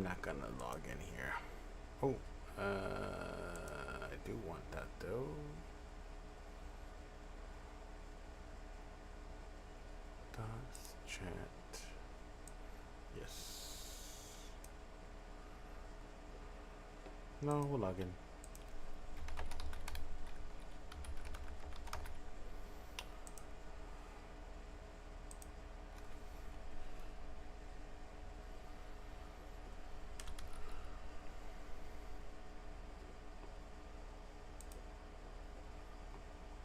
not gonna log in here. Oh, I do want that though. Docs, chat. Yes. No, we'll log in.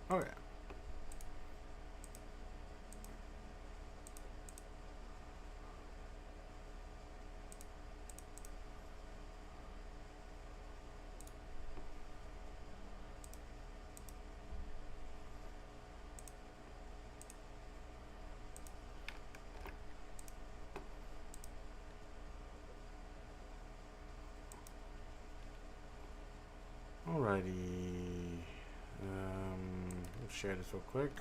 Oh yeah. Alrighty. Let's share this real quick.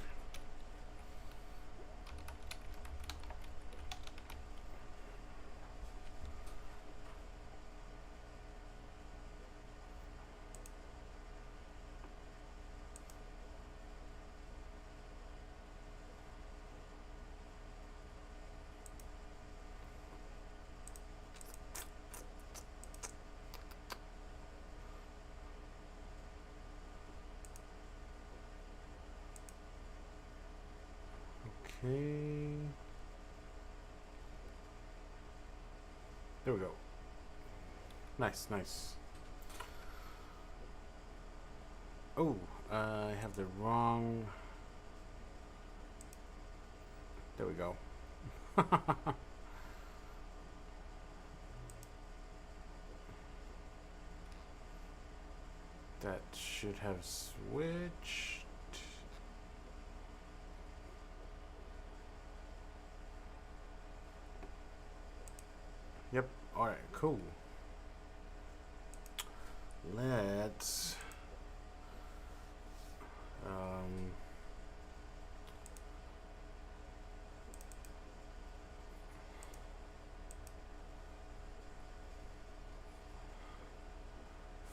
Okay. There we go. Nice, nice. Oh, I have the wrong. There we go. That should have switched. Yep. All right. Cool. Let's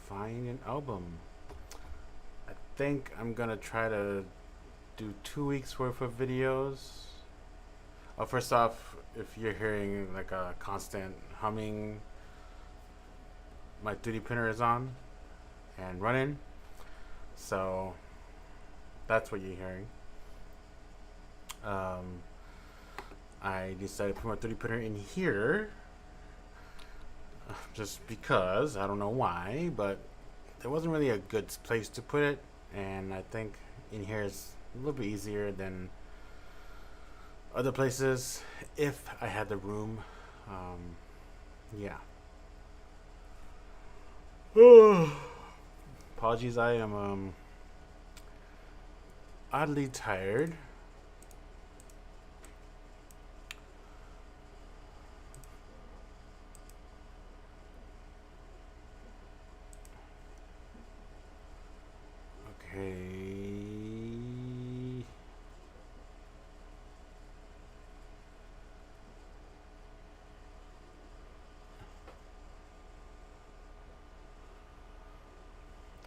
find an album. I think I'm gonna try to do 2 weeks worth of videos. First off, if you're hearing like a constant humming, my 3D printer is on and running, so that's what you're hearing. I decided to put my 3D printer in here just because, I don't know why, but there wasn't really a good place to put it, and I think in here is a little bit easier than other places if I had the room. Yeah. Apologies, I am oddly tired. Okay.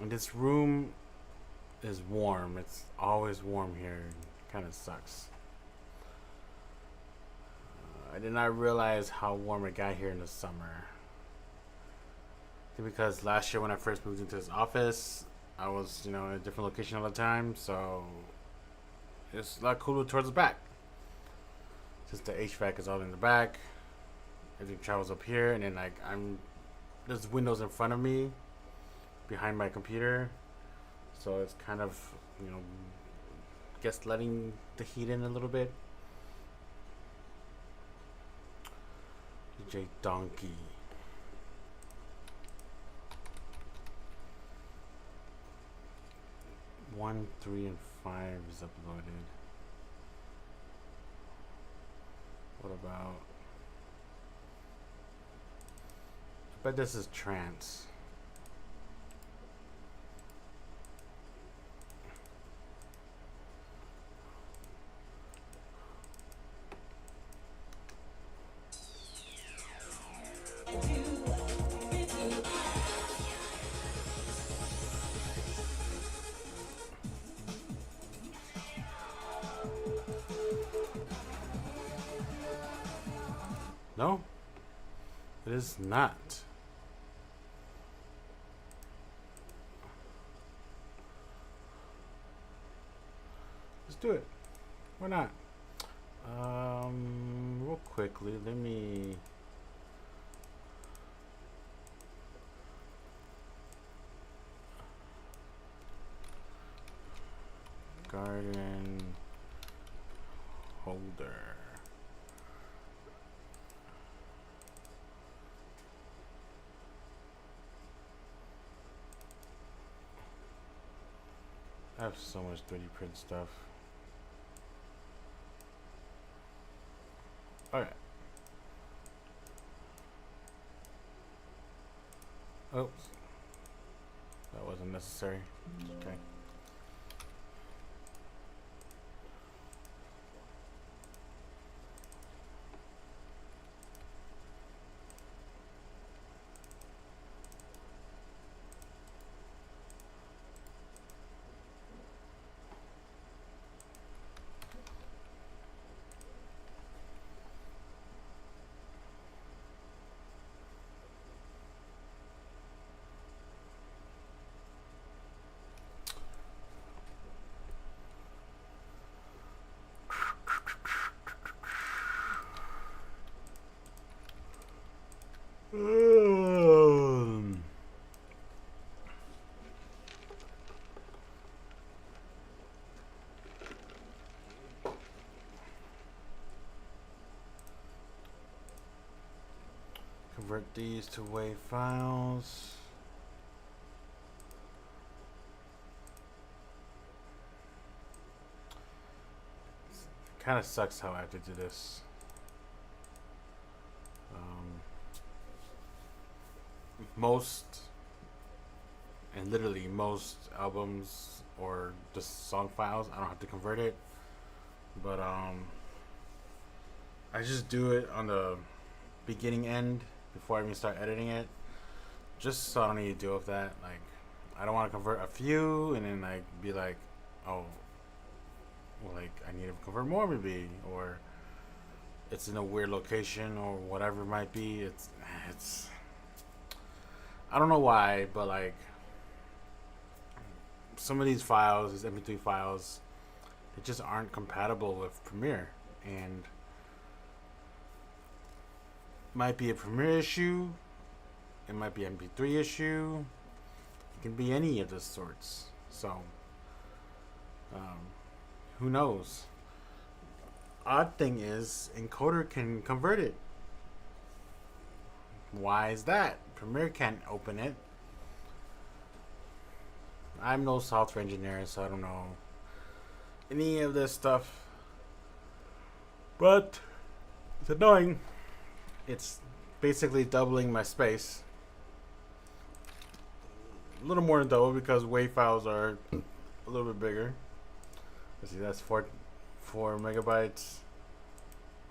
And this room is warm. It's always warm here. Kind of sucks. I did not realize how warm it got here in the summer. Because last year when I first moved into this office, I was, in a different location all the time, so it's a lot cooler towards the back. Since the HVAC is all in the back, everything travels up here, and then there's windows in front of me, behind my computer, so it's kind of, guess letting the heat in a little bit. DJ Donkey. 1, 3, and 5 is uploaded. What about? I bet this is trance. No, it is not. Let's do it. Why not? Real quickly, let me. Garden holder. I have so much 3D print stuff. Alright. Oops. That wasn't necessary. Okay. Convert these to WAV files. Kind of sucks how I have to do this. Most, and literally most albums or just song files, I don't have to convert it. But I just do it on the beginning end before I even start editing it, just so I don't need to deal with that. Like, I don't want to convert a few and then like be like, oh, well, like I need to convert more maybe, or it's in a weird location or whatever it might be. It's I don't know why, but like some of these files, these MP3 files, they just aren't compatible with Premiere, and might be a Premiere issue, it might be an MP3 issue, it can be any of those sorts. So, who knows? Odd thing is, Encoder can convert it. Why is that? Premiere can't open it. I'm no software engineer, so I don't know any of this stuff. But it's annoying. It's basically doubling my space. A little more than double because WAV files are a little bit bigger. Let's see, that's 4 megabytes.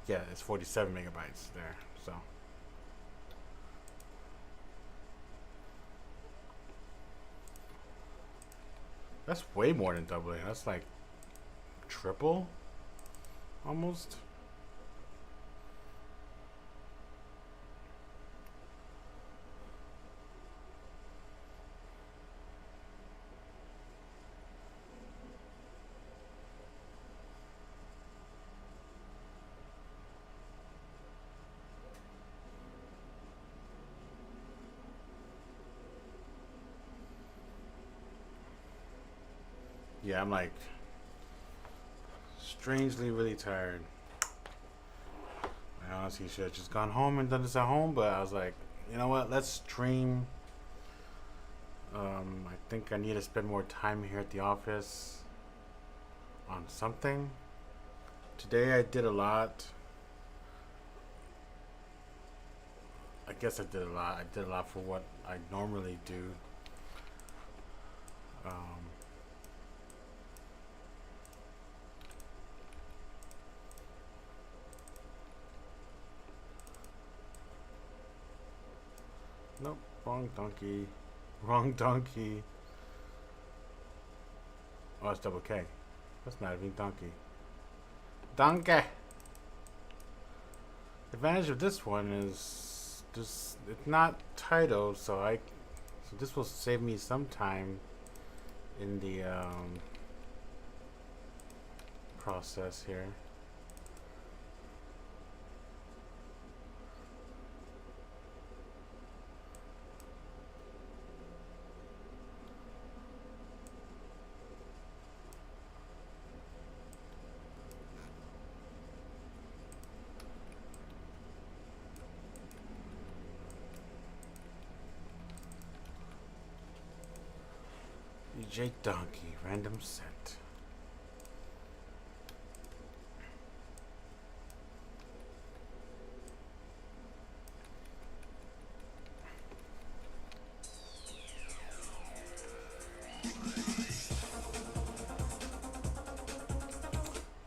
Yeah, it's 47 megabytes there. So that's way more than doubling. That's like triple, almost. Yeah, I'm like strangely really tired. I honestly should have just gone home and done this at home, but I was like, you know what? Let's stream. I think I need to spend more time here at the office on something. Today I did a lot. I guess I did a lot. I did a lot for what I normally do. Nope, wrong donkey. Wrong donkey. Oh, it's double K. That's not even donkey. Donkey! The advantage of this one is just it's not titled, so this will save me some time in the process here. DJ Donkey, random set.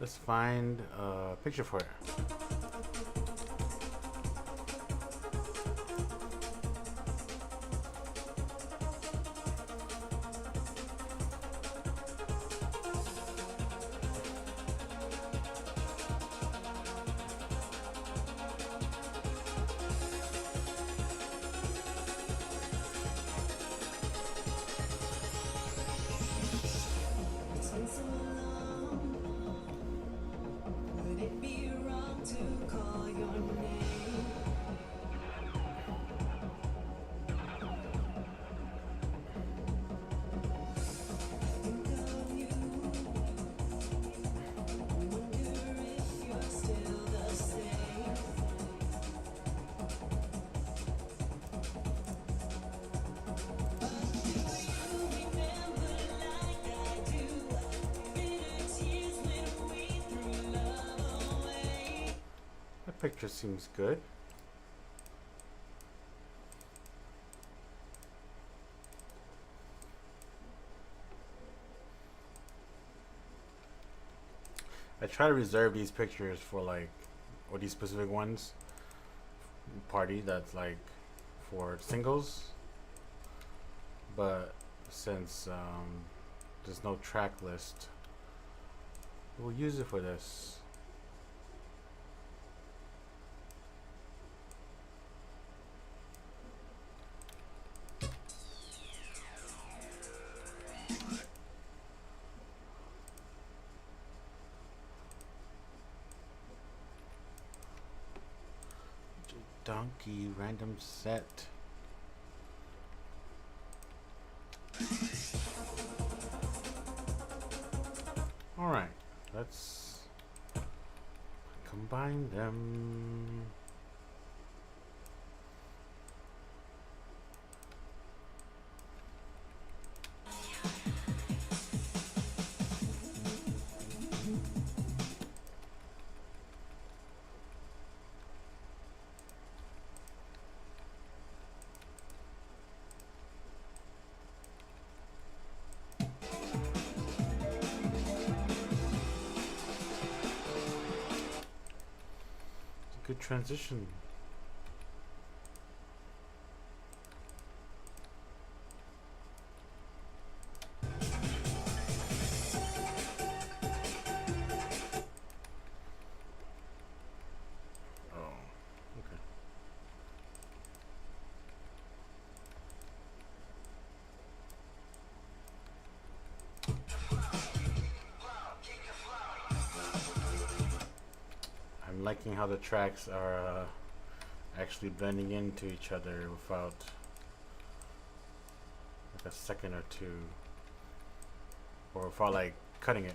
Let's find a picture for it. That picture seems good. I try to reserve these pictures for or these specific ones, party that's like for singles, but since there's no track list, we'll use it for this. Donkey random set. All right, let's combine them. Good transition. Liking how the tracks are actually blending into each other without like a second or two, or without like cutting it.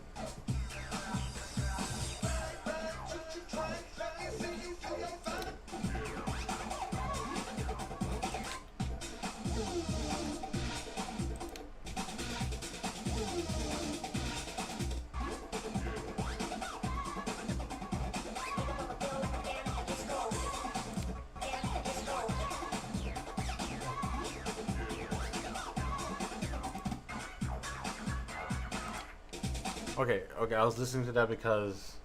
Okay, I was listening to that because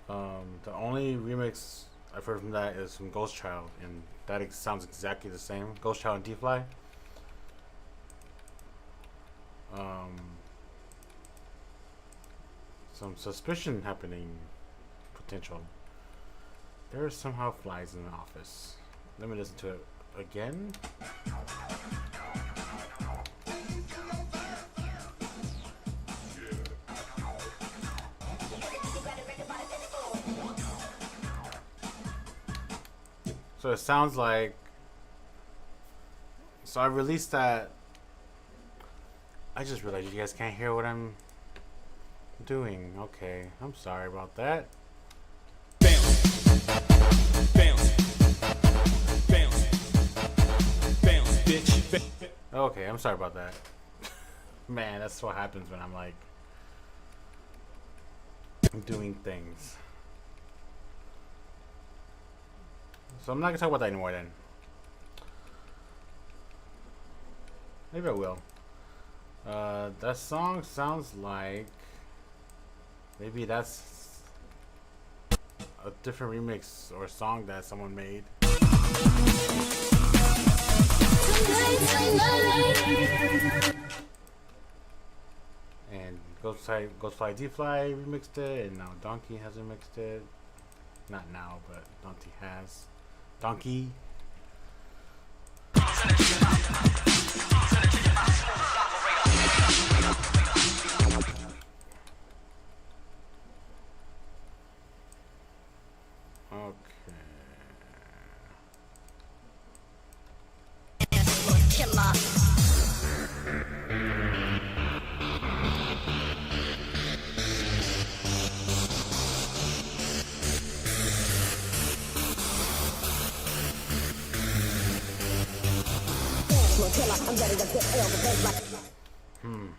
the only remix I've heard from that is from Ghost Child, and that sounds exactly the same. Ghost Child and D-Fly. Some suspicion happening, potential. There are somehow flies in the office. Let me listen to it again. So it sounds like. So I released that. I just realized you guys can't hear what I'm doing. Okay, I'm sorry about that. Bounce, bounce, bounce, bounce, bitch. Okay, I'm sorry about that. Man, that's what happens when I'm like doing things. So I'm not gonna talk about that anymore then. Maybe I will. That song sounds like maybe that's a different remix or song that someone made. And Ghostfly D-Fly remixed it, and now Donkey has remixed it. Not now, but Donkey has. Donkey. Okay.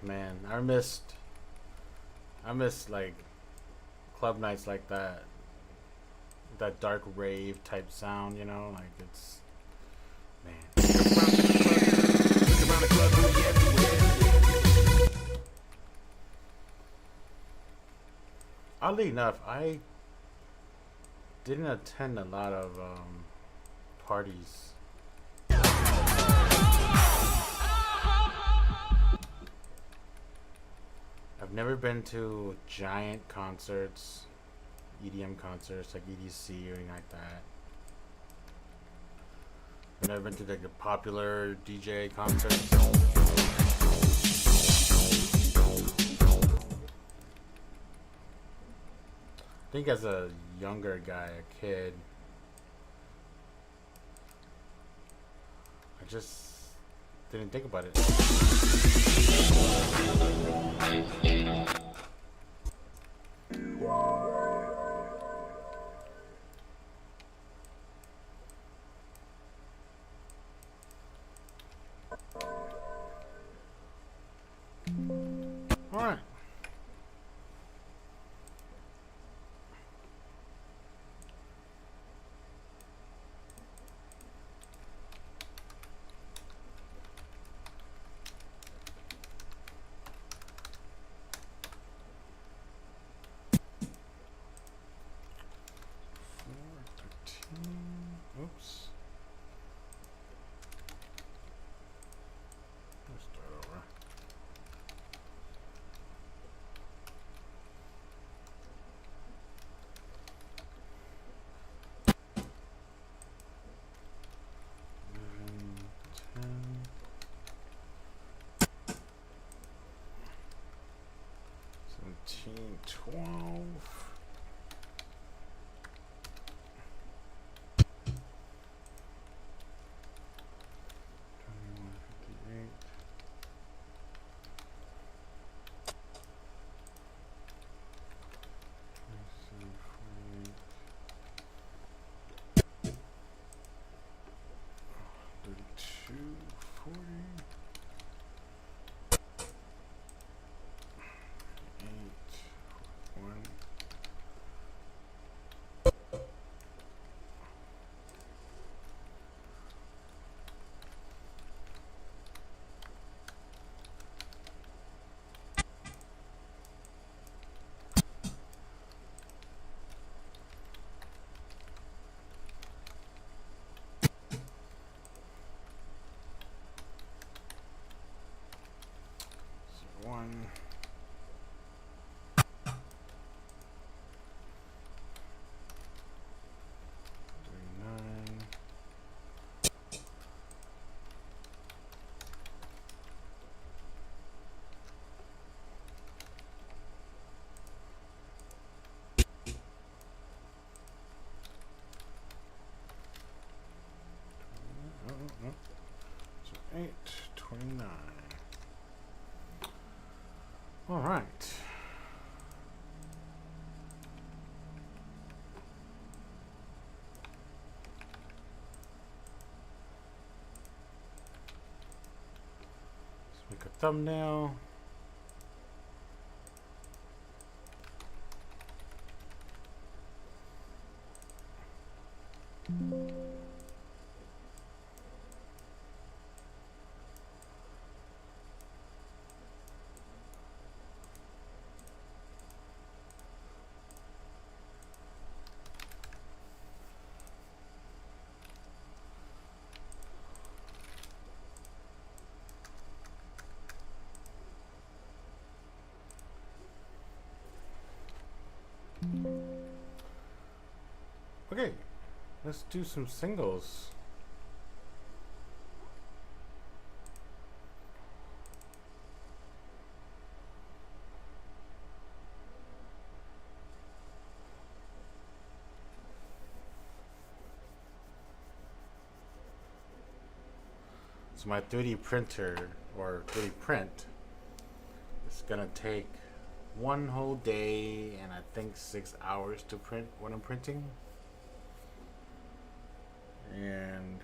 Man, I miss like club nights like that. That dark rave type sound, you know, like it's man. Oddly enough, I didn't attend a lot of parties. I've never been to giant concerts, EDM concerts like EDC or anything like that. I've never been to like the popular DJ concerts. I think as a younger guy, a kid, I just didn't think about it. All right. Oops. Let's start over. Seventeen, 12. 8, 1. thumbnail. Okay, let's do some singles. So my 3D printer or 3D print is gonna take one whole day and I think 6 hours to print what I'm printing. And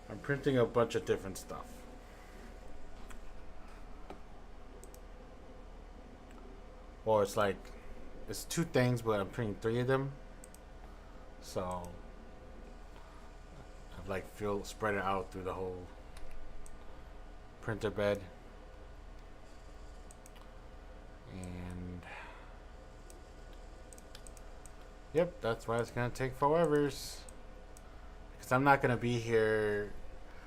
I'm printing a bunch of different stuff. Or it's like, it's 2 things, but I'm printing 3 of them. So I've like spread it out through the whole printer bed. And yep, that's why it's gonna take 4 hours. Because I'm not gonna be here.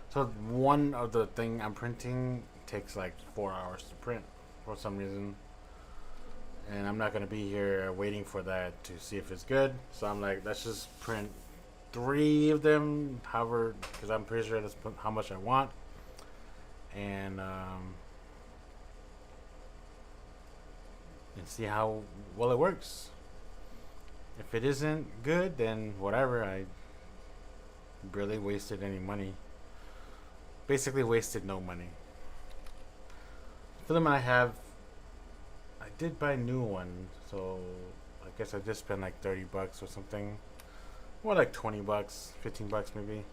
So one of the thing I'm printing takes like 4 hours to print for some reason. And I'm not gonna be here waiting for that to see if it's good. So I'm like, let's just print 3 of them, however, because I'm pretty sure that's how much I want. And see how well it works. If it isn't good, then whatever. I barely wasted any money. Basically wasted no money. For them I did buy new ones, so I guess I just spent like $30 or something. More like $20, $15 maybe.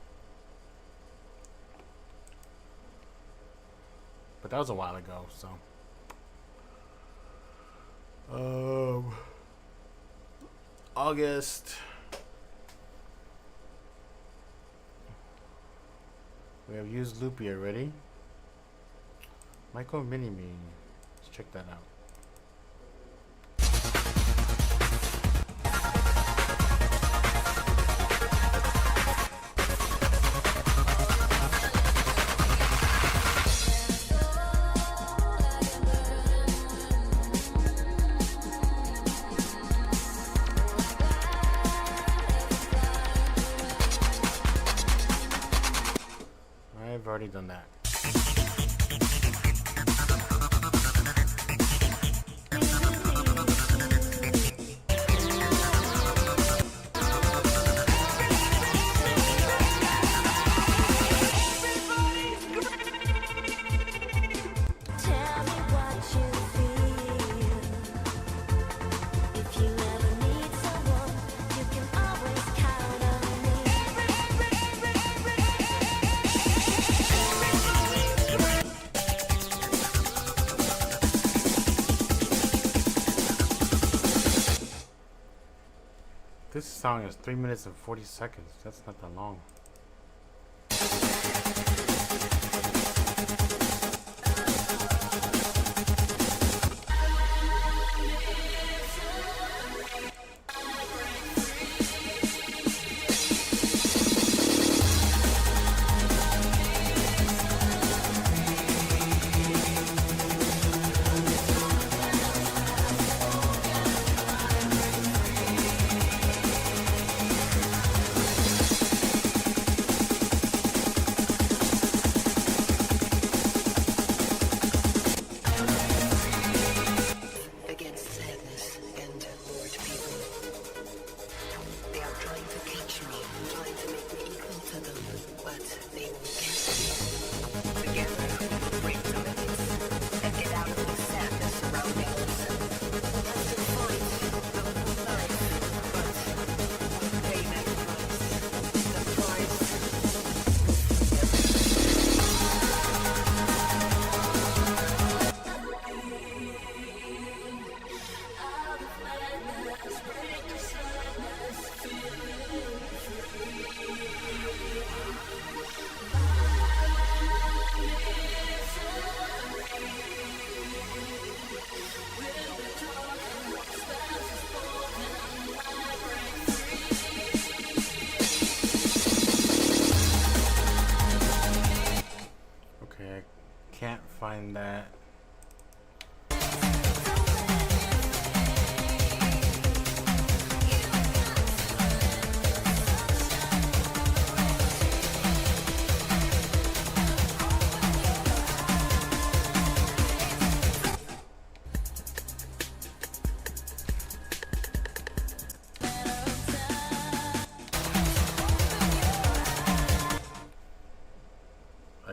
But that was a while ago, so. August. We have used Loopy already. Michael Mini-Me. Let's check that out. I've already done that. This song is 3 minutes and 40 seconds. That's not that long.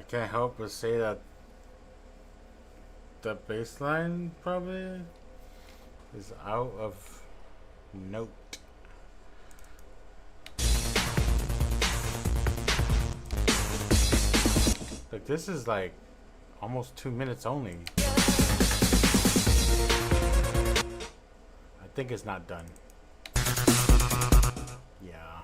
can't help but say that the bass line probably is out of note. Like, this is like almost 2 minutes only. I think it's not done. Yeah.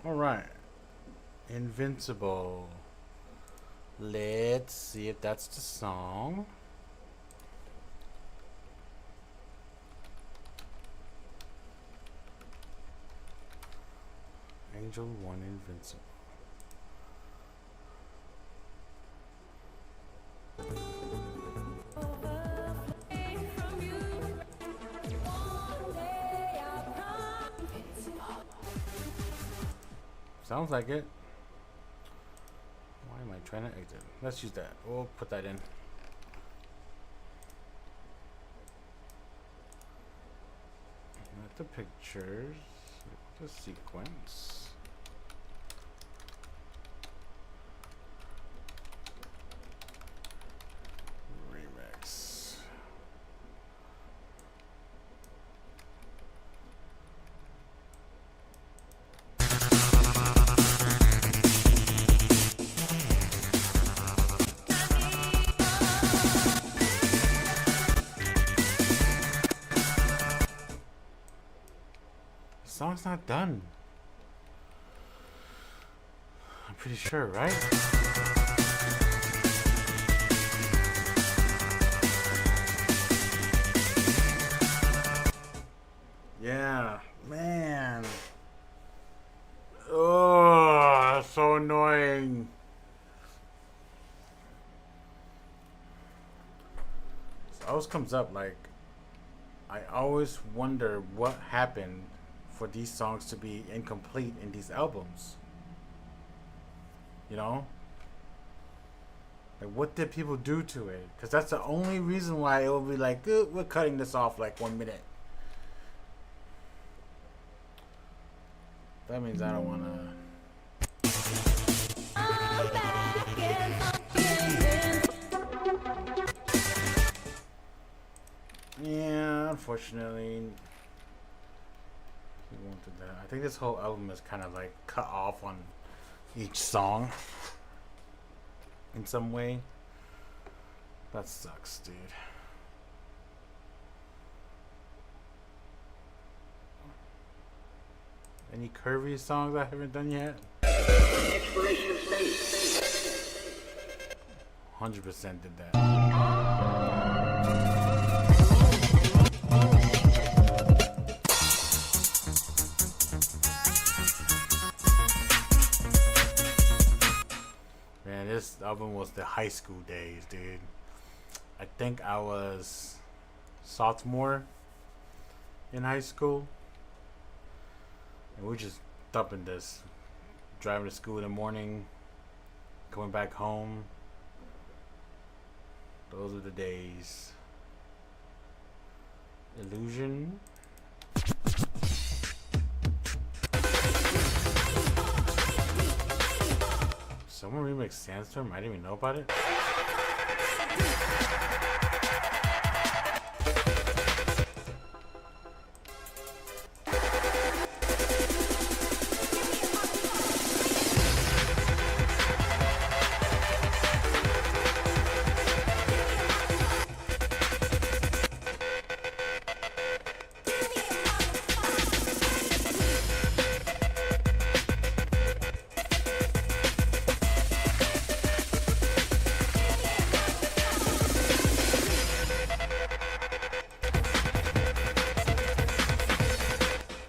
Alright. Invincible. Let's see if that's the song. Angel 1 Invincible. Sounds like it. Why am I trying to exit? Let's use that. We'll put that in. Not the pictures. The sequence. Remix. The song's not done. I'm pretty sure, right? Yeah, man. Oh, that's so annoying. This always comes up, like, I always wonder what happened for these songs to be incomplete in these albums. You know? Like, what did people do to it? Because that's the only reason why it will be like, we're cutting this off like 1 minute. That means I don't want to. Yeah, unfortunately. We won't do that. I think this whole album is kind of like cut off on each song in some way. That sucks, dude. Any curvy songs I haven't done yet? 100% did that. This album was the high school days, dude. I think I was sophomore in high school, and we were just thumping this, driving to school in the morning, coming back home. Those were the days. Illusion. Someone remixed Sandstorm? I didn't even know about it.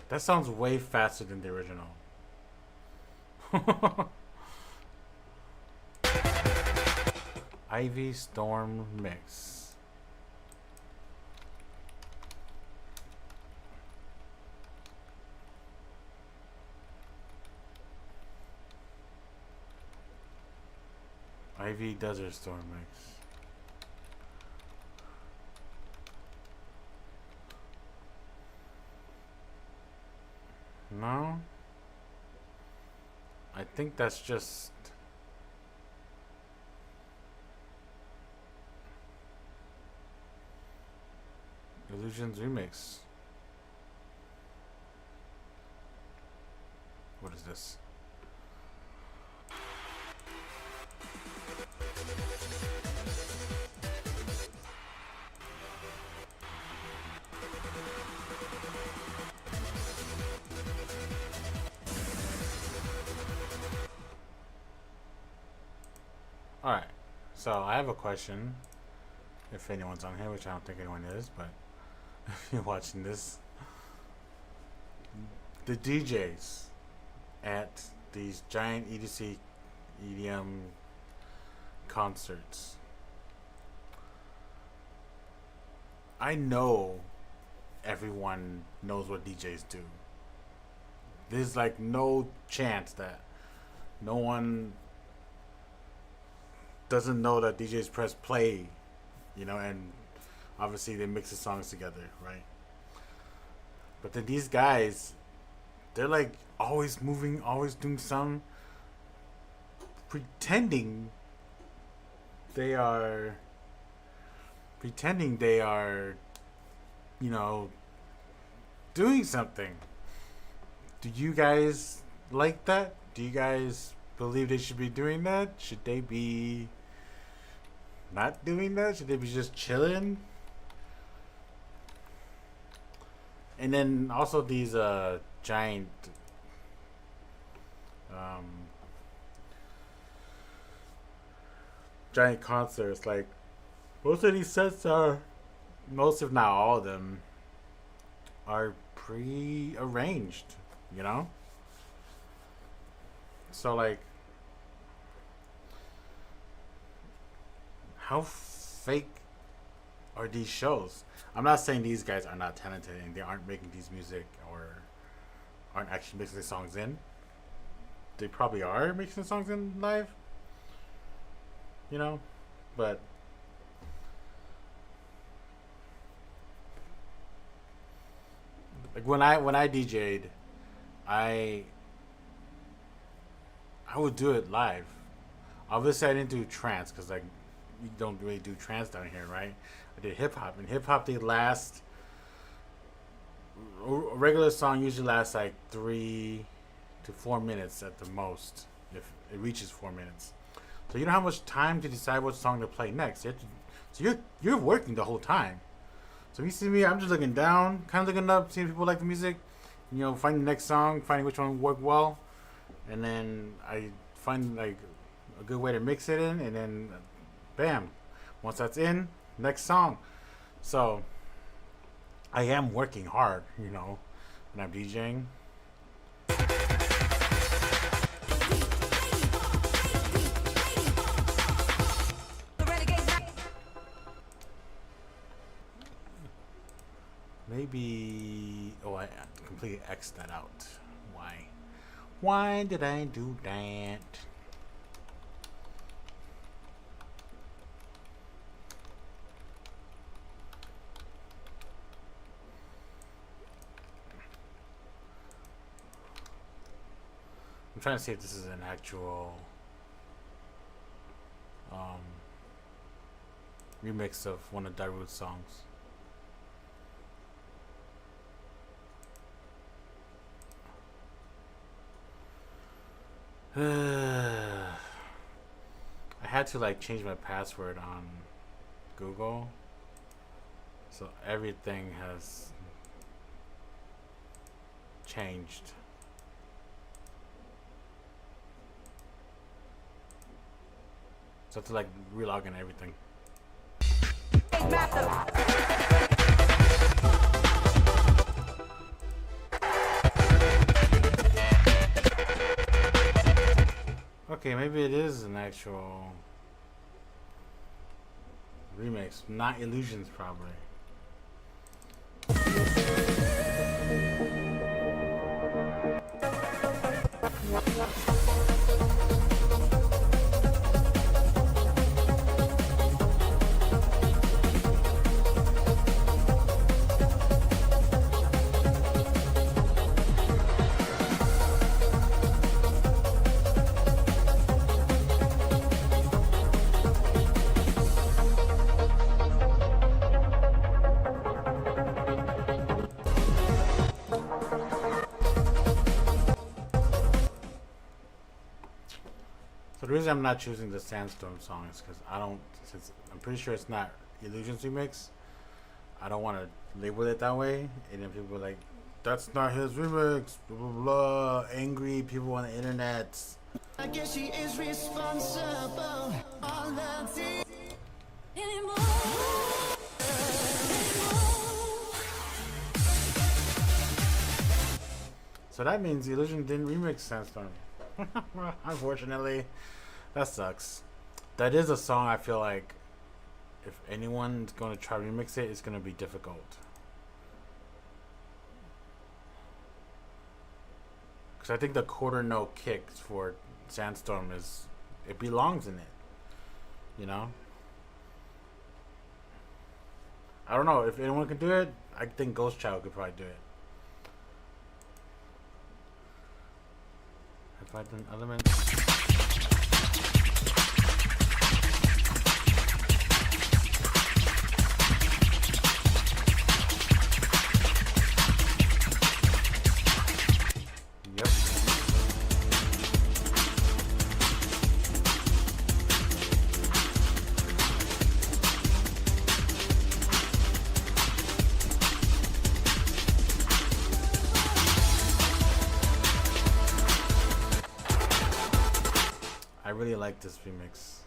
That sounds way faster than the original. Ivy Storm Mix. Ivy Desert Storm Mix. No? I think that's just... Illusions Remix. What is this? Alright, so I have a question. If anyone's on here, which I don't think anyone is, but if you're watching this, the DJs at these giant EDM concerts, I know everyone knows what DJs do. There's like no chance that no one doesn't know that DJs press play, you know, and obviously they mix the songs together, right? But then these guys, they're like always moving, always doing something, pretending they are, you know, doing something. Do you guys like that? Do you guys believe they should be doing that? Should they be not doing that? Should they be just chilling? And then also these giant giant concerts, like most of these sets are, most if not all of them, are pre-arranged, you know? So like, how fake are these shows? I'm not saying these guys are not talented and they aren't making these music or aren't actually mixing the songs in. They probably are mixing songs in live, you know, but like when I DJ'd, I would do it live. Obviously, I didn't do trance because like we don't really do trance down here, right? I did hip hop, and hip hop they last. A regular song usually lasts like 3 to 4 minutes at the most, if it reaches 4 minutes. So you don't have much time to decide what song to play next. So you're working the whole time. So you see me, I'm just looking down, kind of looking up, seeing if people like the music. You know, finding the next song, finding which one worked well, and then I find like a good way to mix it in, and then bam, once that's in, next song. So I am working hard, you know, when I'm DJing. Maybe, oh, I completely X'd that out. Why did I do that? I'm trying to see if this is an actual remix of one of Darude's songs. I had to like change my password on Google, so everything has changed. So I have to like relog in everything. Okay, maybe it is an actual remix, not Illusions, probably. So the reason I'm not choosing the Sandstorm song is because since I'm pretty sure it's not Illusions remix, I don't want to label it that way. And then people are like, that's not his remix, blah, blah, blah, angry people on the internet. I guess she is responsible. All the anymore. So that means Illusion didn't remix Sandstorm. Unfortunately, that sucks. That is a song I feel like if anyone's going to try to remix it, it's going to be difficult. Because I think the quarter note kick for Sandstorm it belongs in it. You know? I don't know. If anyone can do it, I think Ghost Child could probably do it. If I done elements. Yep. I really like this remix.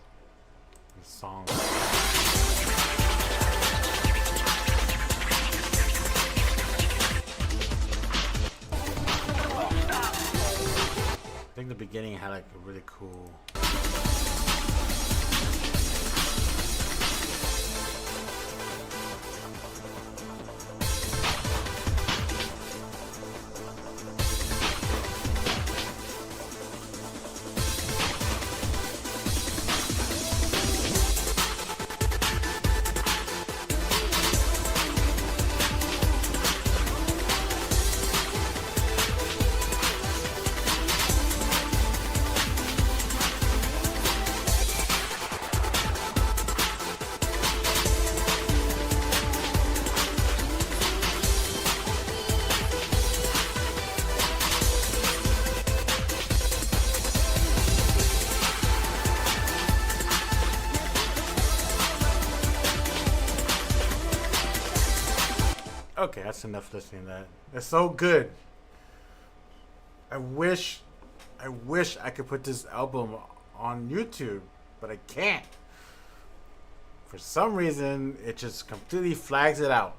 This song. I think the beginning had like a really cool. Okay, that's enough listening to that. It's so good. I wish I could put this album on YouTube, but I can't. For some reason, it just completely flags it out.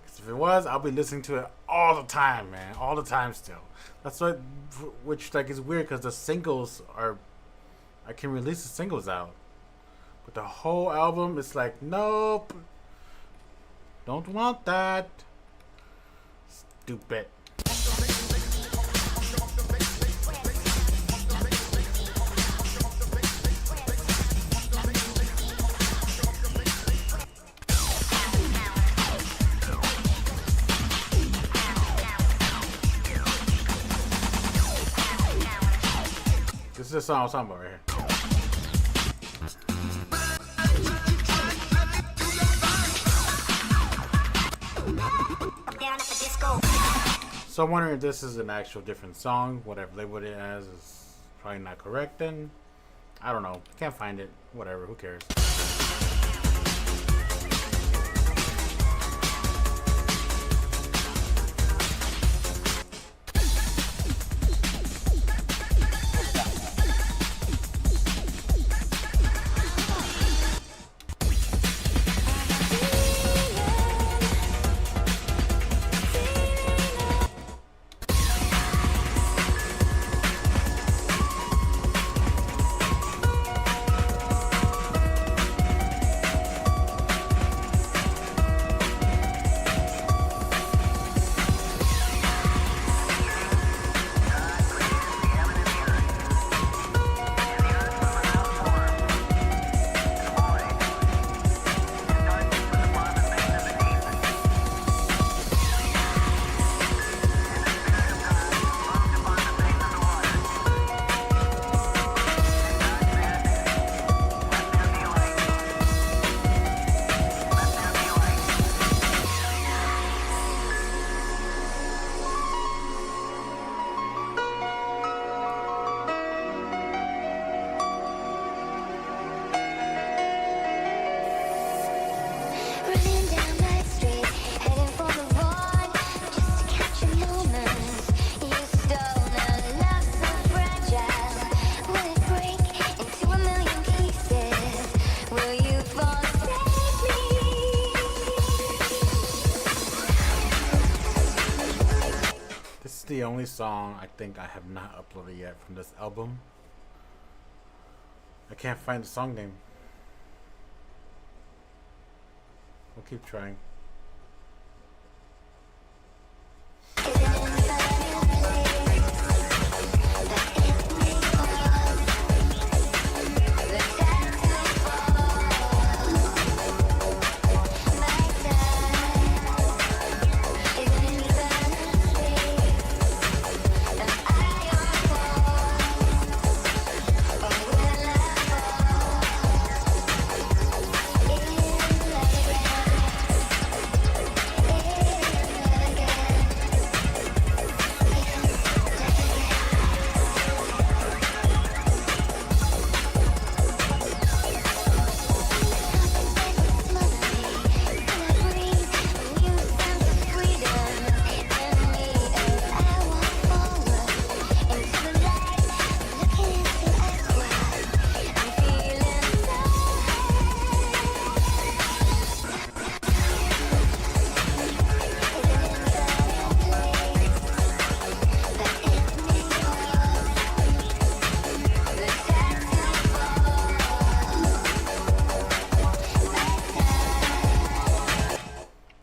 'Cause if it was, I'll be listening to it all the time, man. All the time still. That's what, which like is weird because the singles are, I can release the singles out. But the whole album, it's like, nope. Don't want that. Stupid. This is the song I was talking about right here. So I'm wondering if this is an actual different song. Whatever label it as is probably not correct then. I don't know. Can't find it. Whatever. Who cares? the only song I think I have not uploaded yet from this album. I can't find the song name. We'll keep trying.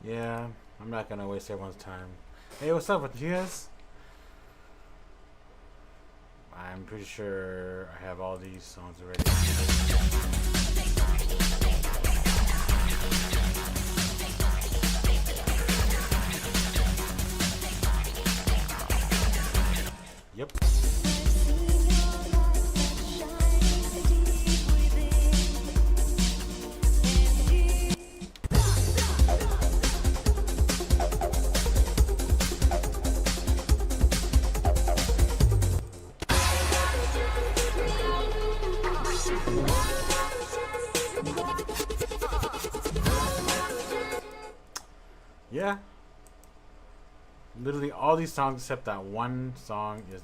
Yeah, I'm not gonna waste everyone's time. Hey, what's up with you guys? I'm pretty sure I have all these songs already. Yep. Yeah. Literally all these songs except that one song is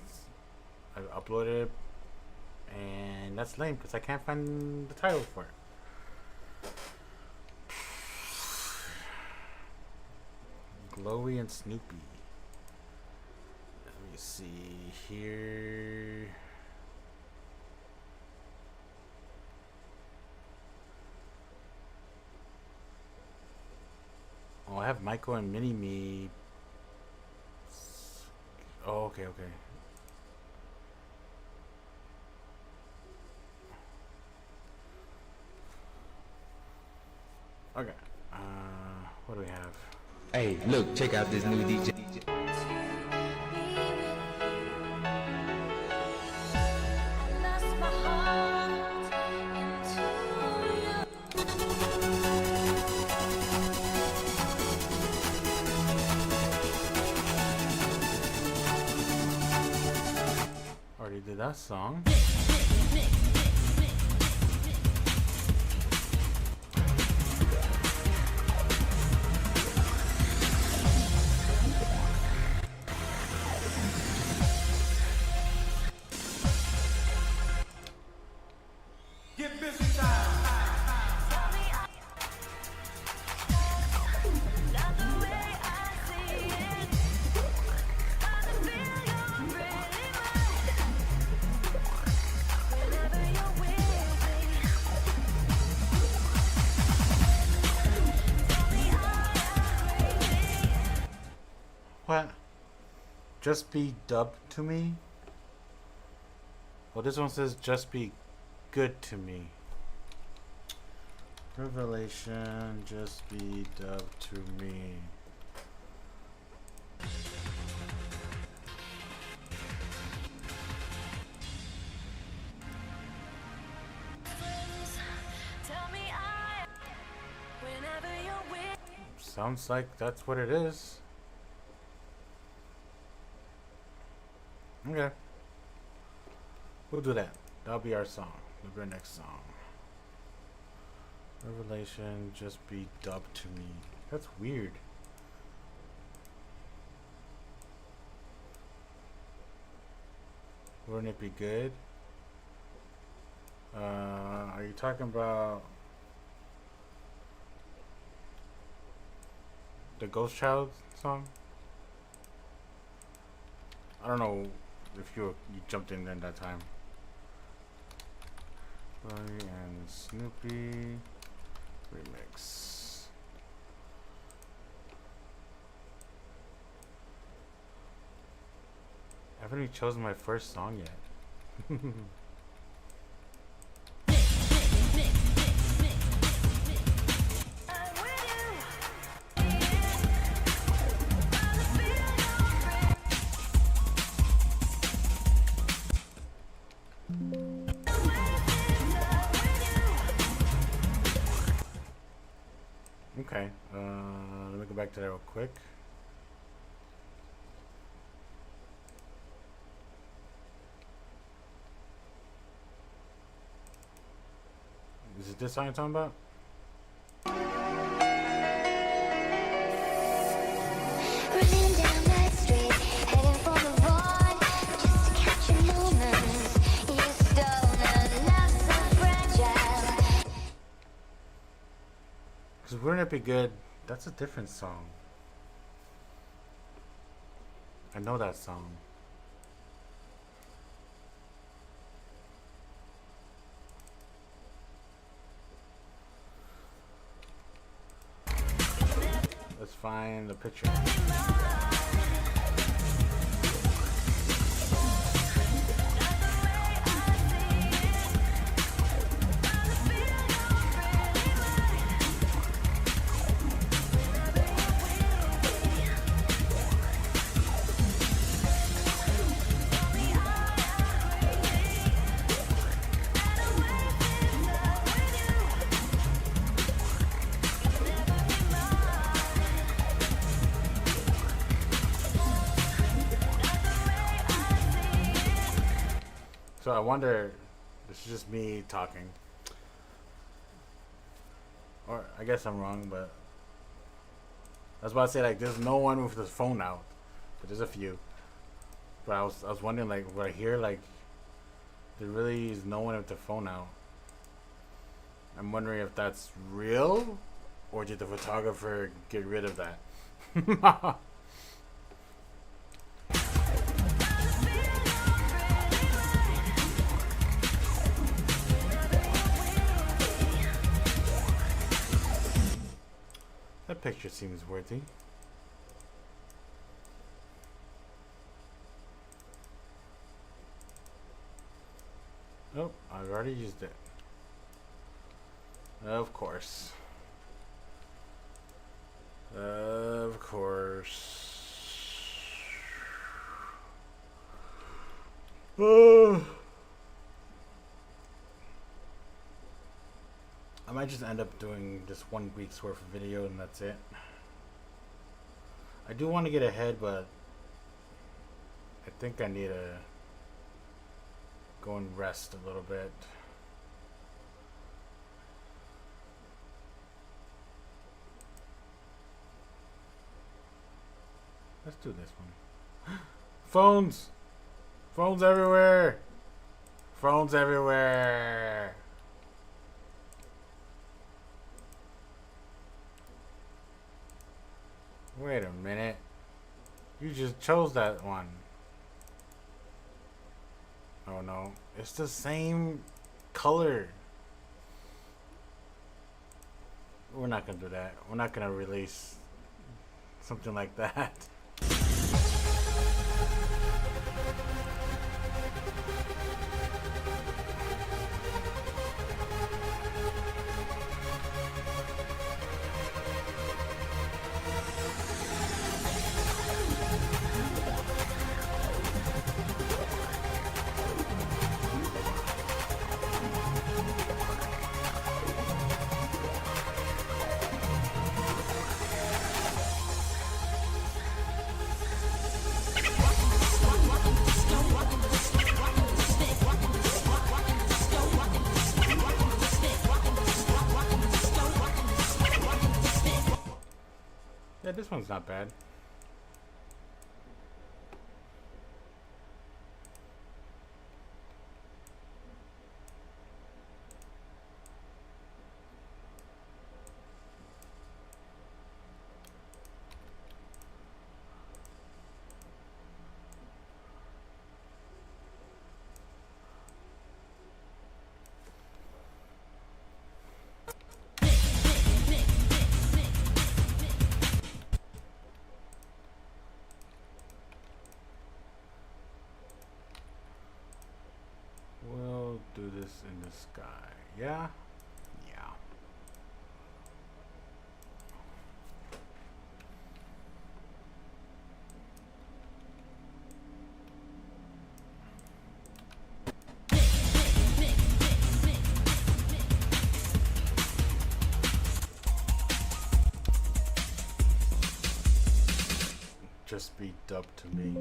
I've uploaded, and that's lame because I can't find the title for it. Glowy and Snoopy. Let me see here. Oh, I have Michael and Mini Me. Oh, okay, okay. Okay. What do we have? Hey, look, check out this new DJ. Already did that song. Get busy time. What? Just be dubbed to me? Well, this one says just be good to me. Revelation, just be dubbed to me. Sounds like that's what it is. Okay. We'll do that. That'll be our song. That'll be our next song. Revelation, just be dubbed to me. That's weird. Wouldn't it be good? Are you talking about the Ghost Child song? I don't know if you jumped in there that time. Rory and Snoopy remix. I haven't even chosen my first song yet. Okay, let me go back to that real quick. Is it this song you're talking about? Running down that street, heading for the one, just to catch a moment. You're stolen, not so fragile. Because wouldn't it be good? That's a different song. I know that song. Let's find the picture. So I wonder, this is just me talking, or I guess I'm wrong, but I was about to say, like, there's no one with the phone out, but there's a few. But I was wondering, like, right here, like, there really is no one with the phone out. I'm wondering if that's real, or did the photographer get rid of that? That picture seems worthy. Oh, I've already used it. Of course. Of course. I might just end up doing just 1 week's worth of video and that's it. I do want to get ahead, but I think I need to go and rest a little bit. Let's do this one. Phones! Phones everywhere! Phones everywhere! Wait a minute. You just chose that one. Oh no. It's the same color. We're not gonna do that. We're not gonna release something like that. Yeah, this one's not bad. this guy. Yeah? Yeah. Just be dubbed to me.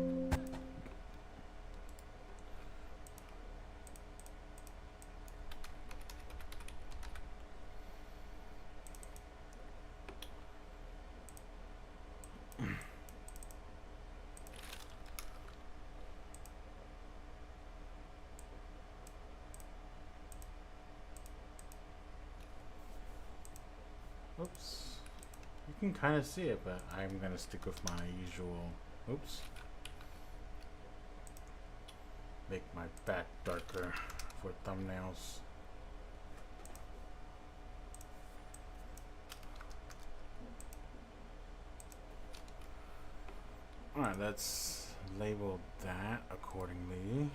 Oops. You can kind of see it, but I'm gonna stick with my usual. Oops. Make my back darker for thumbnails. Alright, let's label that accordingly.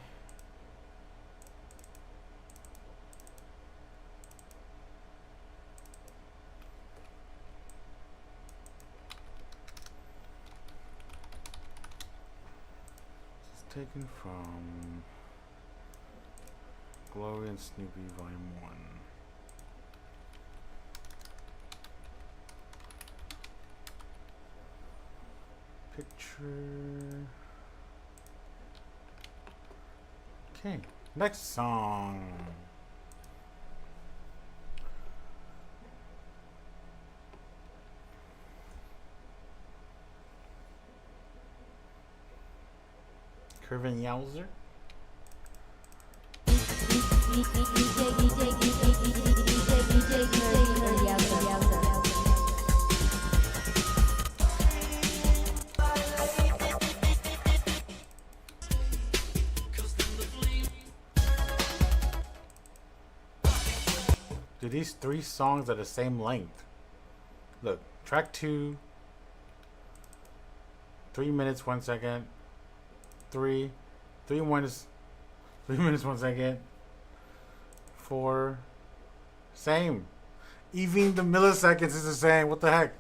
Taken from Glory and Snoopy Volume 1. Picture. Okay, next song. Curvin Yowzer. Dude, these 3 songs are the same length. Look, track 2, 3 minutes 1 second. 3 minutes 1 second. 4 same. Even the milliseconds is the same. What the heck?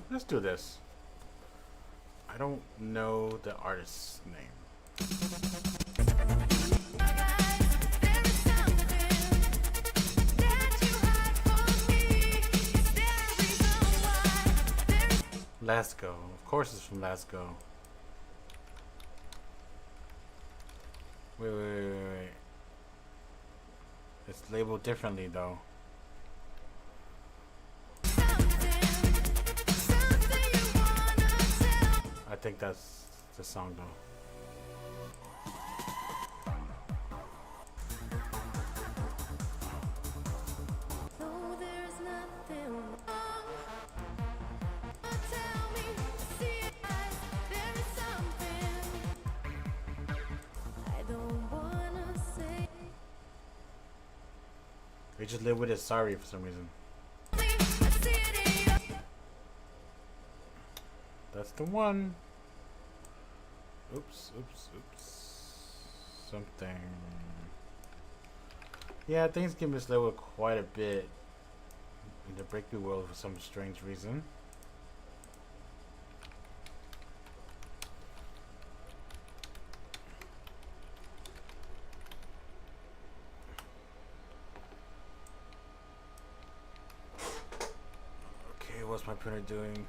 Let's do this. I don't know the artist's name. Let's Go. Of course it's from Let's Go. Wait. It's labeled differently though. I think that's the song though. They just live with it sorry for some reason. That's the one. Oops. something. Yeah, things get mislabeled quite a bit in the breakthrough world for some strange reason. Okay, what's my printer doing?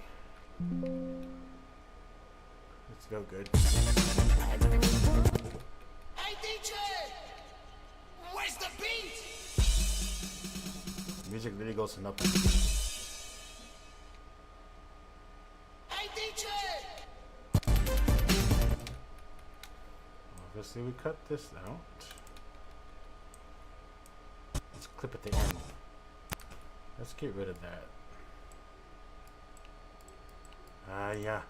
Let's go good. Hey DJ, where's the beat? Music really goes to nothing. Hey DJ. Obviously, we cut this out. Let's clip at the end. Let's get rid of that. Yeah.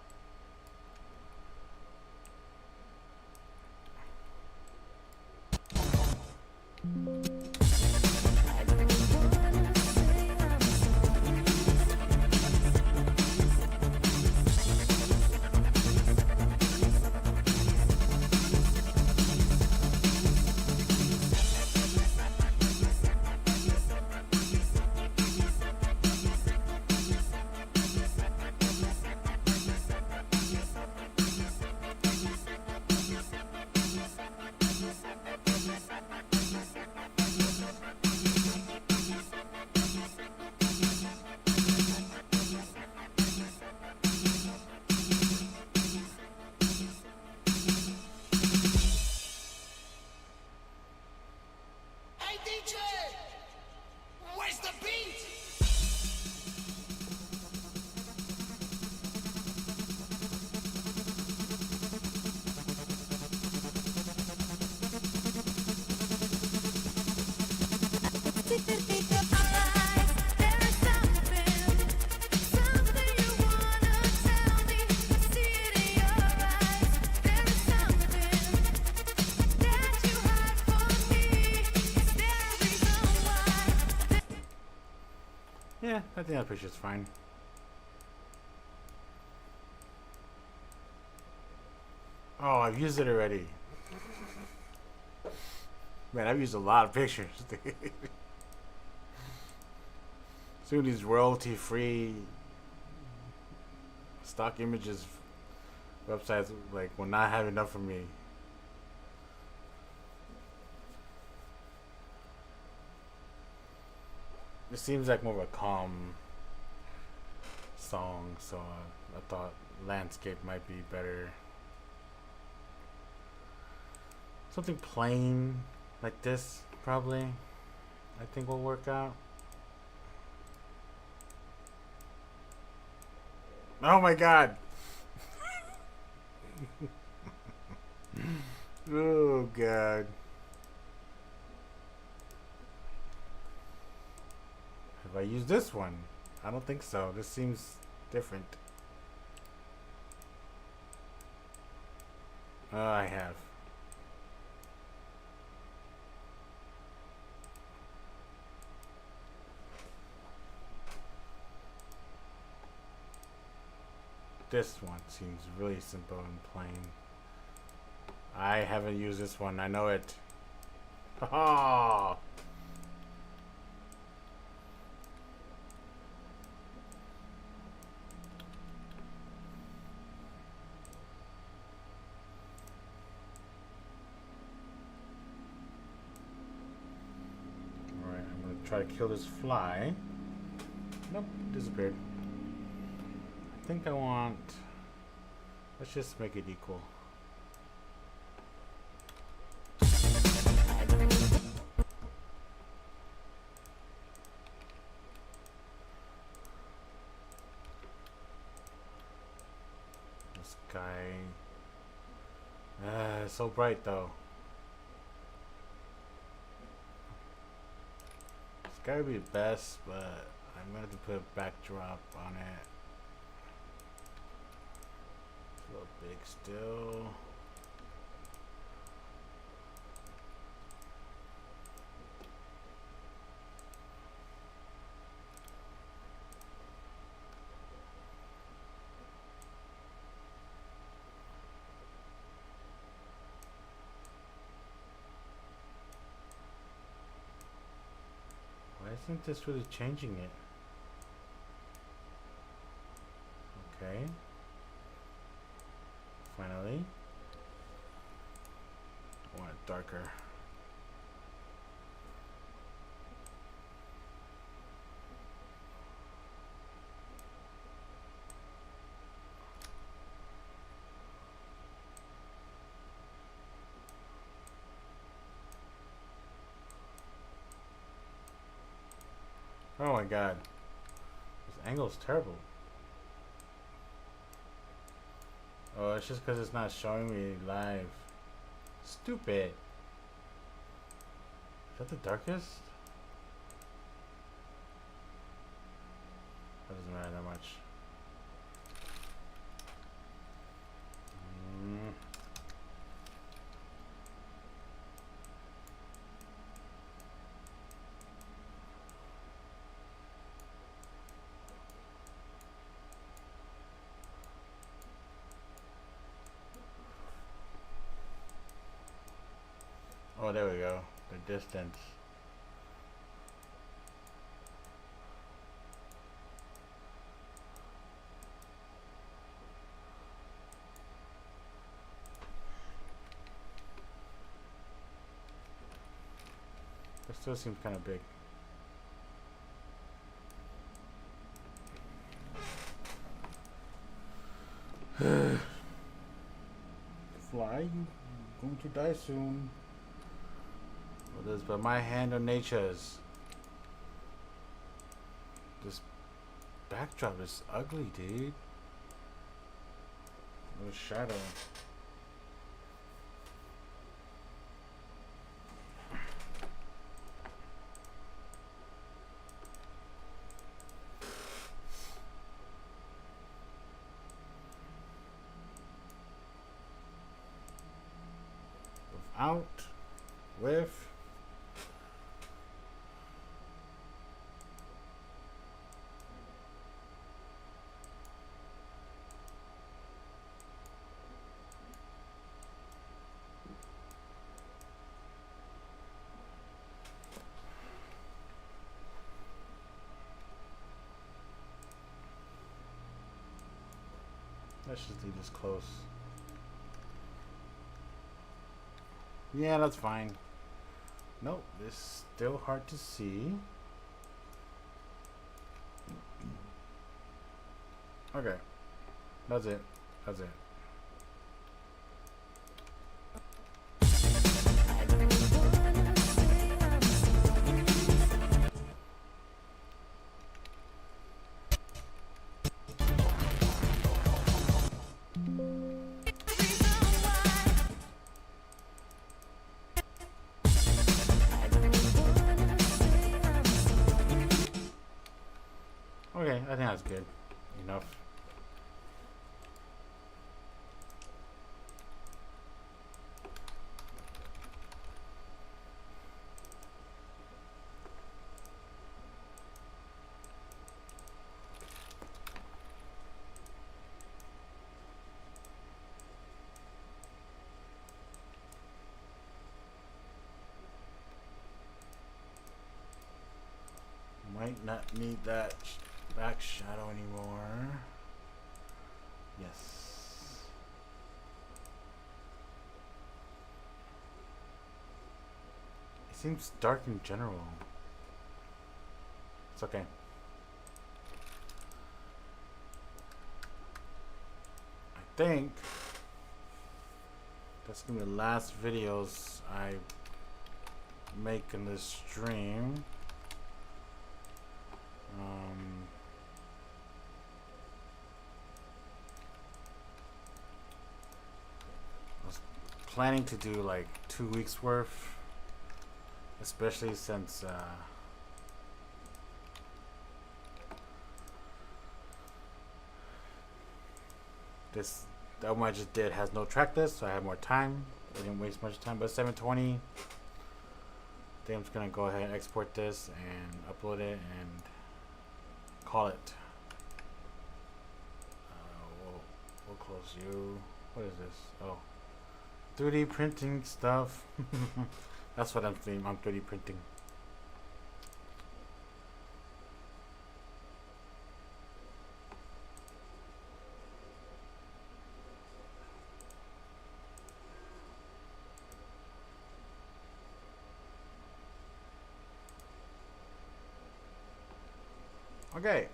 Hey DJ, where's the beat? Yeah, I think that picture's fine. Oh, I've used it already. Man, I've used a lot of pictures. Soon these royalty-free stock images websites like will not have enough for me. It seems like more of a calm song, so I thought landscape might be better. Something plain like this, probably, I think will work out. Oh my god! Oh god. Have I used this one? I don't think so. This seems different. I have. This one seems really simple and plain. I haven't used this one. I know it. Ha! Alright, I'm gonna try to kill this fly. Nope, disappeared. I think I want... Let's just make it equal. This guy... it's so bright though. This guy would be the best, but I'm gonna have to put a backdrop on it. It's a little big still. Isn't this really changing it? Okay. Finally. I want it darker. Oh my god. This angle is terrible. Oh, it's just because it's not showing me live. Stupid. Is that the darkest? That doesn't matter that much. Oh, there we go. The distance. That still seems kind of big. Fly, you going to die soon. Well, this but my hand on nature's. This backdrop is ugly, dude. No shadow. Without, with. Let's just leave this close. Yeah, that's fine. Nope, it's still hard to see. Okay. That's it. That's it. Okay, I think that's good. Enough. Might not need that back shadow anymore. Yes. It seems dark in general. It's okay. I think that's gonna be the last videos I make in this stream. I was planning to do like 2 weeks worth, especially since this album I just did has no track list, so I have more time. I didn't waste much time, but 720. I think I'm just gonna go ahead and export this and upload it and call it. We'll close you. What is this? Oh, 3D printing stuff. That's what I'm doing. I'm 3D printing. Okay.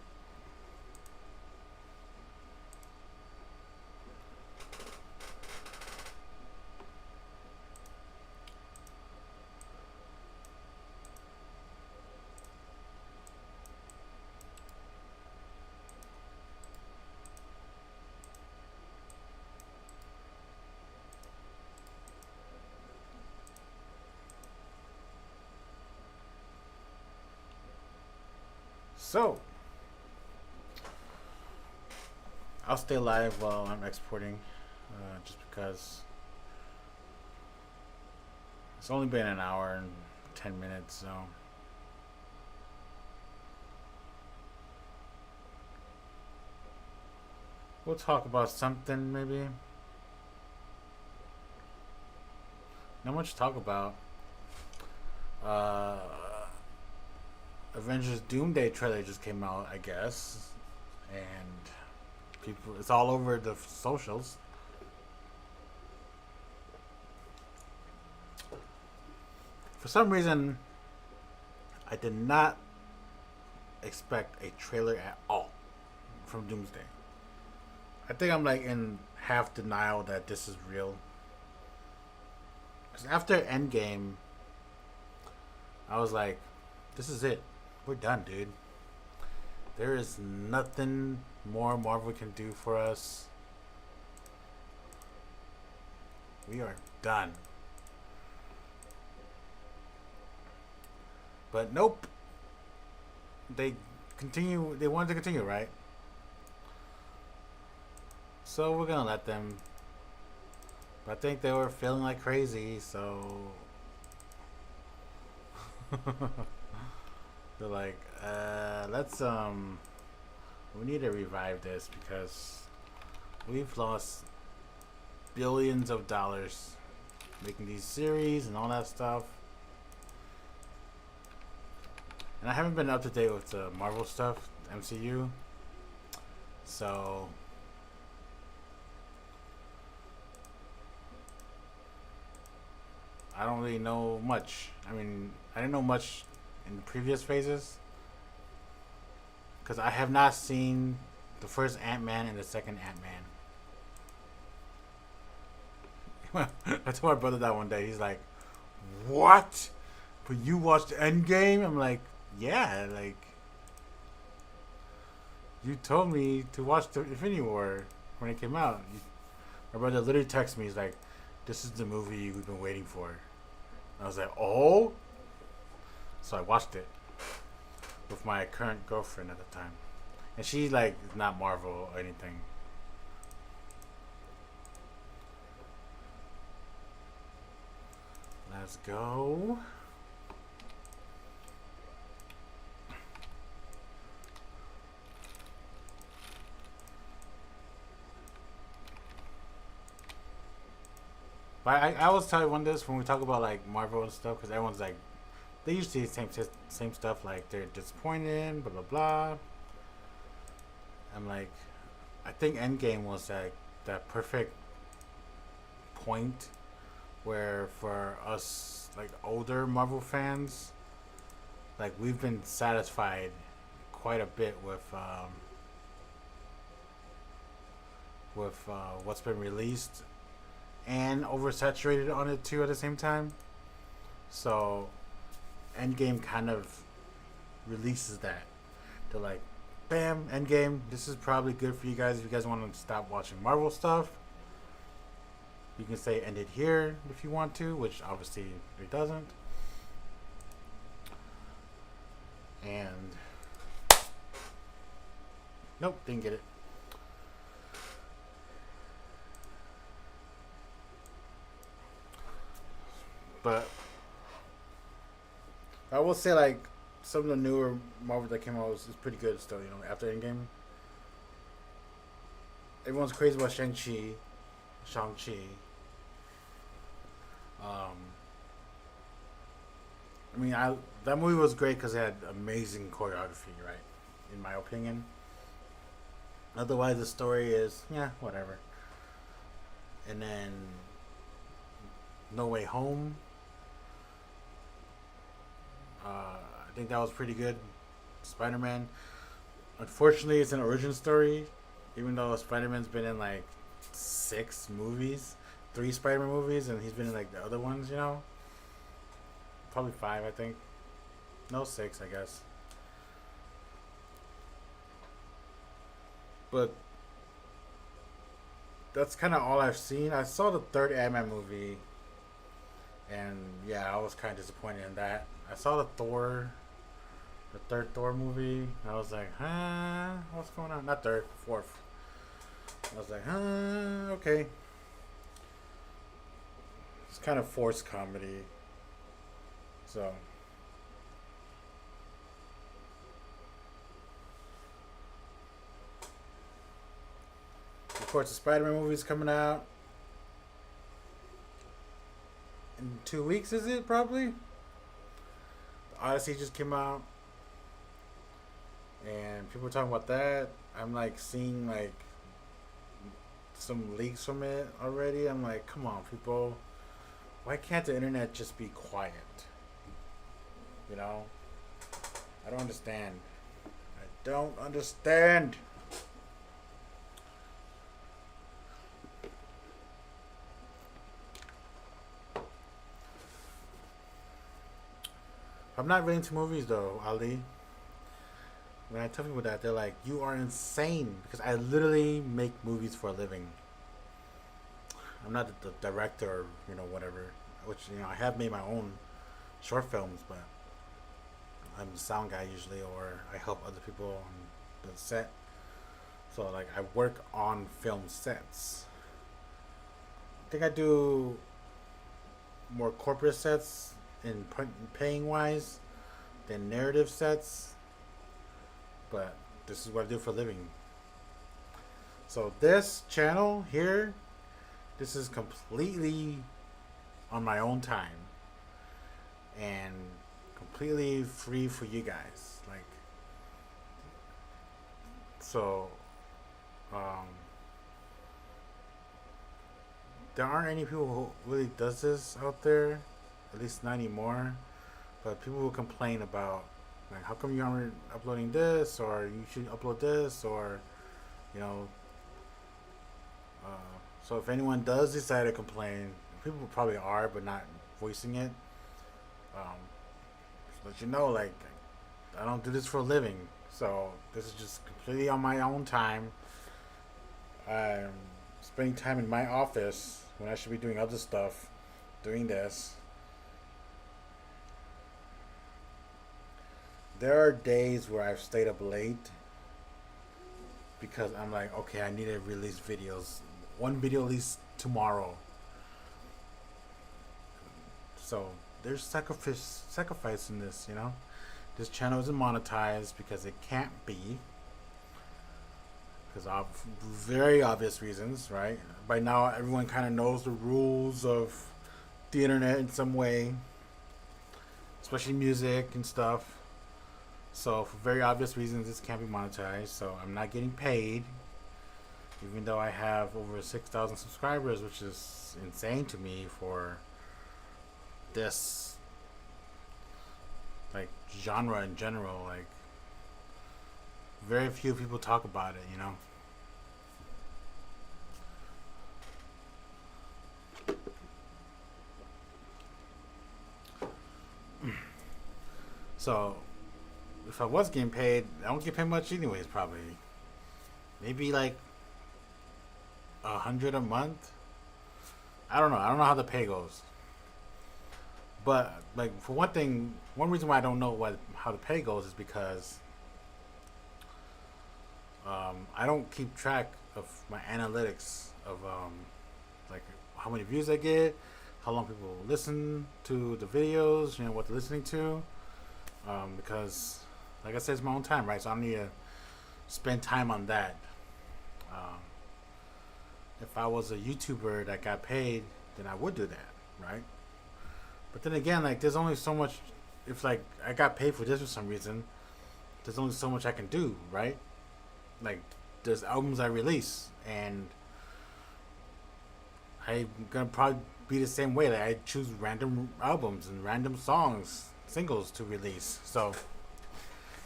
So, I'll stay live while I'm exporting, just because it's only been an hour and 10 minutes, so. We'll talk about something, maybe. Not much to talk about. Uh, Avengers Doomsday trailer just came out, I guess, and people, it's all over the socials. For some reason, I did not expect a trailer at all from Doomsday. I think I'm like in half denial that this is real. Because after Endgame, I was like, this is it. We're done, dude. There is nothing more Marvel can do for us. We are done. But nope. They wanted to continue, right? So we're gonna let them. But I think they were feeling like crazy, so they're like, let's we need to revive this because we've lost billions of dollars making these series and all that stuff. And I haven't been up to date with the Marvel stuff, MCU. So I don't really know much. I mean, I didn't know much in the previous phases because I have not seen the first Ant-Man and the second Ant-Man. I told my brother that one day. He's like, "What? But you watched Endgame?" I'm like, "Yeah, like you told me to watch the Infinity War when it came out." My brother literally texted me. He's like, "This is the movie we've been waiting for." I was like, "Oh!" So I watched it with my current girlfriend at the time, and she like is not Marvel or anything. Let's go. But I always tell everyone this when we talk about like Marvel and stuff, because everyone's like, they usually say the same stuff, like they're disappointed, blah blah blah. I'm like, I think Endgame was like that perfect point where for us like older Marvel fans, like we've been satisfied quite a bit with what's been released and oversaturated on it too at the same time. So Endgame kind of releases that. They're like, bam, Endgame, this is probably good for you guys if you guys want to stop watching Marvel stuff. You can say end it here if you want to, which obviously it doesn't. And nope, didn't get it. But I will say, like, some of the newer Marvel that came out is pretty good still, you know, after Endgame. Everyone's crazy about Shang-Chi. I mean, that movie was great because it had amazing choreography, right? In my opinion. Otherwise, the story is, yeah, whatever. And then No Way Home. I think that was pretty good. Spider-Man. unfortunately, it's an origin story. Even though Spider-Man's been in like 6 movies, 3 Spider-Man movies, and he's been in like the other ones. Probably 5, I think. No, 6, I guess. But that's kind of all I've seen. I saw the third Ant-Man movie, and yeah, I was kind of disappointed in that. I saw the third Thor movie. I was like, huh, what's going on? Not third, fourth. I was like, huh, okay. It's kind of forced comedy. So, of course, the Spider-Man movie's coming out in 2 weeks. Is it probably? The Odyssey just came out, and people are talking about that. I'm like seeing like some leaks from it already. I'm like, come on, people. Why can't the internet just be quiet? You know? I don't understand. I don't understand. I'm not really into movies though, Ali. When I tell people that, they're like, "You are insane," because I literally make movies for a living. I'm not the director, or, whatever. Which I have made my own short films, but I'm the sound guy usually, or I help other people on the set. So like, I work on film sets. I think I do more corporate sets in paying wise than narrative sets, but this is what I do for a living. So this channel here, this is completely on my own time and completely free for you guys. Like, so there aren't any people who really does this out there, at least not anymore. But people will complain about, like, how come you aren't uploading this, or you should upload this, or you know. So if anyone does decide to complain, people probably are, but not voicing it. Just let you know, like, I don't do this for a living, so this is just completely on my own time. I'm spending time in my office when I should be doing other stuff, doing this. There are days where I've stayed up late because I'm like, okay, I need to release videos. One video at least tomorrow. So there's sacrifice in this, This channel isn't monetized because it can't be. Because of very obvious reasons, right? By now, everyone kind of knows the rules of the internet in some way, especially music and stuff. So for very obvious reasons, this can't be monetized. So I'm not getting paid, even though I have over 6,000 subscribers, which is insane to me for this like genre in general. Like, very few people talk about it, So if I was getting paid, I don't get paid much anyways. Probably maybe like 100 a month. I don't know how the pay goes. But like, for one thing, one reason why I don't know how the pay goes is because I don't keep track of my analytics of like how many views I get, how long people listen to the videos, what they're listening to, because like I said, it's my own time, right? So I need to spend time on that. If I was a YouTuber that got paid, then I would do that, right? But then again, like, there's only so much. If like I got paid for this for some reason, there's only so much I can do, right? Like, there's albums I release, and I'm gonna probably be the same way. Like, I choose random albums and random singles to release. So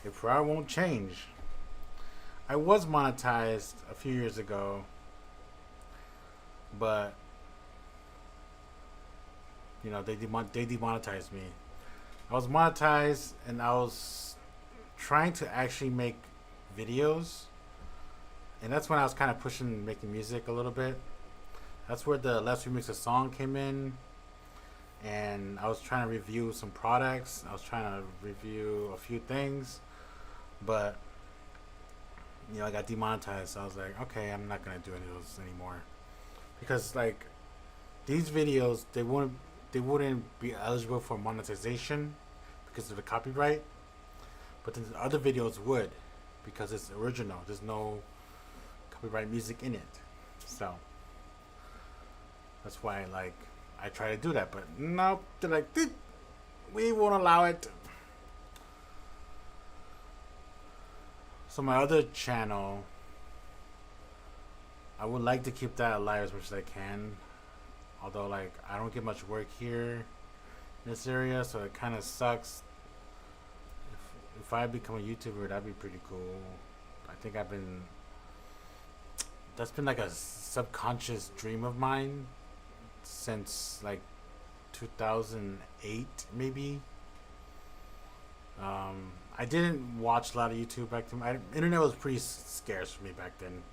it probably won't change. I was monetized a few years ago, but you know they demonetized me. I was monetized, and I was trying to actually make videos, and that's when I was kind of pushing making music a little bit. That's where the Let's Remix a Song came in, and I was trying to review some products. I was trying to review a few things, but you know I got demonetized. So I was like, okay, I'm not gonna do any of those anymore because like these videos they wouldn't be eligible for monetization because of the copyright, but then the other videos would because it's original. There's no copyright music in it, so that's why like I try to do that. But no, they're like, we won't allow it. So my other channel, I would like to keep that alive as much as I can. Although like I don't get much work here in this area, so it kind of sucks. If I become a YouTuber, that'd be pretty cool. I think that's been like a subconscious dream of mine since like 2008 maybe. I didn't watch a lot of YouTube back then. Internet was pretty scarce for me back then.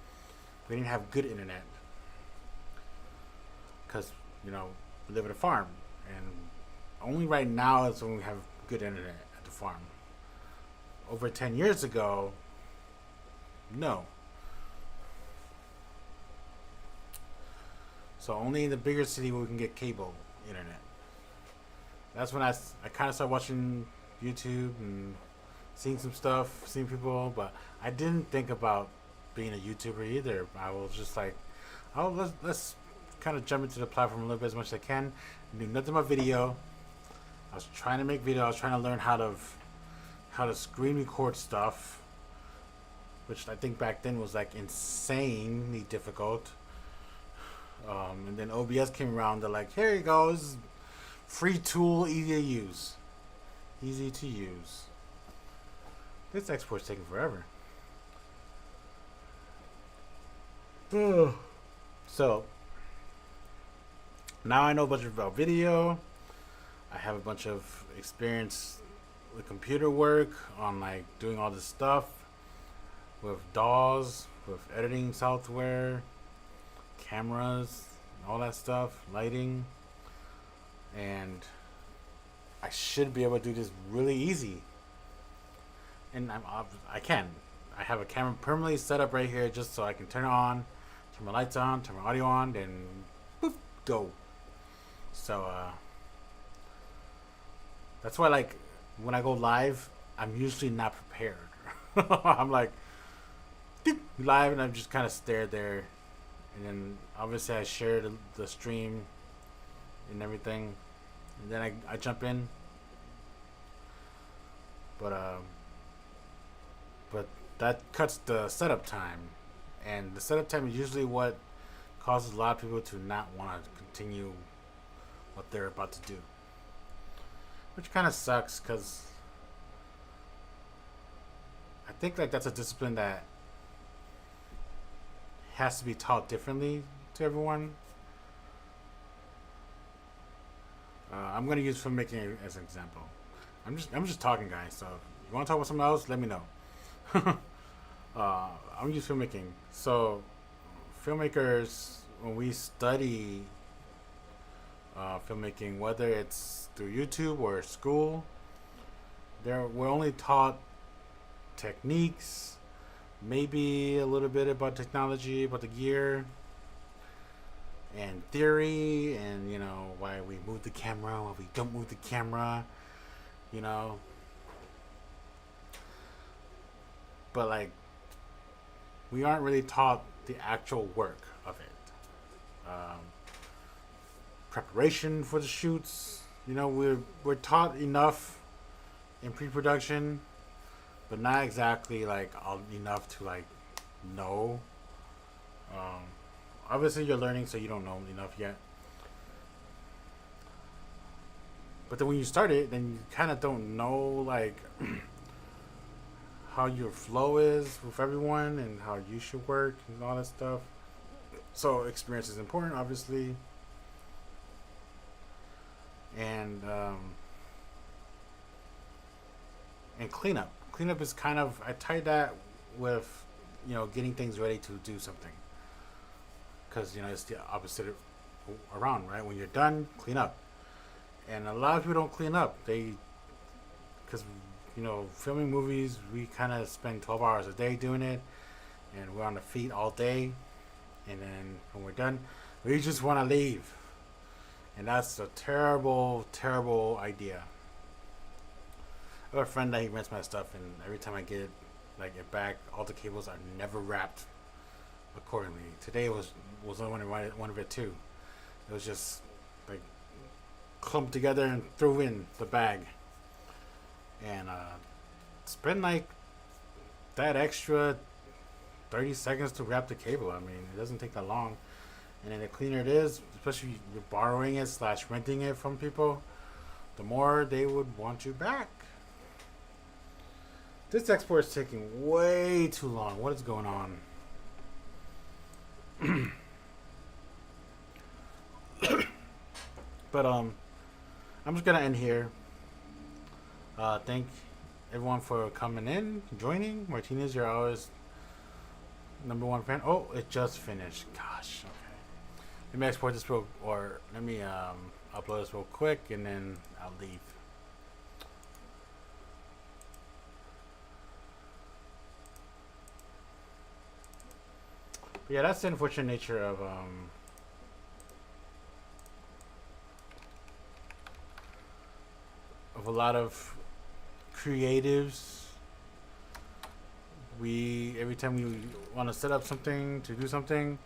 We didn't have good internet because you know we live at a farm, and only right now is when we have good internet at the farm. Over 10 years ago, no. So only in the bigger city where we can get cable internet. That's when I kind of started watching YouTube and seeing some stuff, seeing people, but I didn't think about being a YouTuber either. I was just like, oh, let's kind of jump into the platform a little bit as much as I can. I knew nothing about video. I was trying to make video. I was trying to learn how to screen record stuff, which I think back then was like insanely difficult. And then OBS came around. They're like, here you go, this is free tool, easy to use. Easy to use. This export's taking forever. So now I know a bunch about video. I have a bunch of experience with computer work on like doing all this stuff with DAWs, with editing software, cameras, all that stuff, lighting, and I should be able to do this really easy. And I can. I have a camera permanently set up right here just so I can turn it on, turn my lights on, turn my audio on, then boop, go. So that's why like when I go live, I'm usually not prepared. I'm like live and I'm just kind of stare there, and then obviously I share the stream and everything, and then I jump in. But that cuts the setup time, and the setup time is usually what causes a lot of people to not want to continue what they're about to do, which kind of sucks because I think like that's a discipline that has to be taught differently to everyone. I'm gonna use filmmaking as an example. I'm just talking, guys. So if you want to talk about something else, let me know. I'm just filmmaking. So filmmakers, when we study filmmaking, whether it's through YouTube or school, we're only taught techniques, maybe a little bit about technology, about the gear, and theory, and you know why we move the camera, why we don't move the camera, you know. But like, we aren't really taught the actual work of it. Preparation for the shoots, you know, we're taught enough in pre-production, but not exactly like enough to like know. Obviously you're learning, so you don't know enough yet. But then when you start it, then you kind of don't know like how your flow is with everyone and how you should work and all that stuff. So experience is important, obviously, and cleanup. Cleanup is kind of, I tie that with, getting things ready to do something, because it's the opposite around, right? When you're done, clean up. And a lot of people don't clean up. Because filming movies, we kind of spend 12 hours a day doing it, and we're on the feet all day. And then when we're done, we just want to leave, and that's a terrible, terrible idea. I have a friend that he rents my stuff, and every time I get it back, all the cables are never wrapped accordingly. Today was the only one of it too. It was just like clumped together and threw in the bag, and spend that extra 30 seconds to wrap the cable. I mean, it doesn't take that long. And then the cleaner it is, especially if you're borrowing it / renting it from people, the more they would want you back. This export is taking way too long. What is going on? But I'm just gonna end here. Thank everyone for coming in, joining. Martinez, you're always #1 fan. Oh, it just finished. Gosh. Okay. Let me export this let me upload this real quick, and then I'll leave. But yeah, that's the unfortunate nature of a lot of creatives. Every time we want to set up something to do something,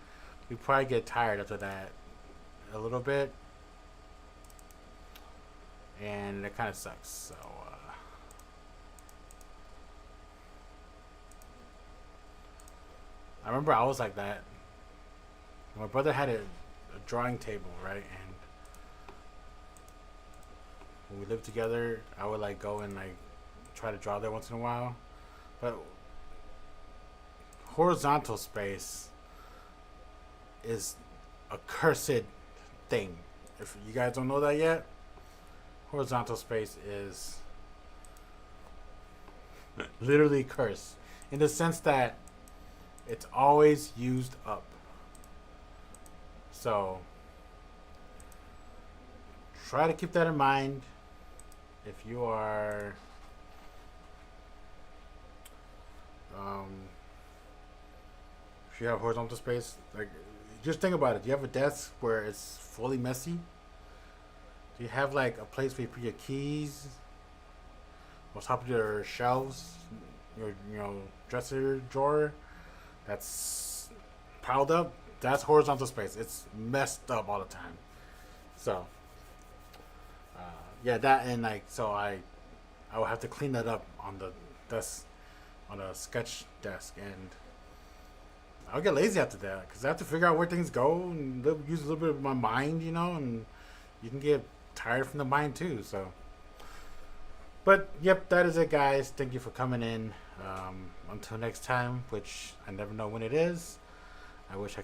we probably get tired after that a little bit, and it kind of sucks. So I remember I was like that. My brother had a drawing table, right? And when we lived together, I would go and try to draw there once in a while. But horizontal space is a cursed thing. If you guys don't know that yet, horizontal space is literally cursed, in the sense that it's always used up. So try to keep that in mind if you are if you have horizontal space. Just think about it. Do you have a desk where it's fully messy? Do you have a place where you put your keys on top of your shelves, your dresser drawer that's piled up? That's horizontal space. It's messed up all the time. So yeah, that, and so I will have to clean that up on the desk, on a sketch desk, and I'll get lazy after that because I have to figure out where things go and use a little bit of my mind, and you can get tired from the mind too. So, but yep, that is it, guys. Thank you for coming in. Until next time, which I never know when it is. I wish I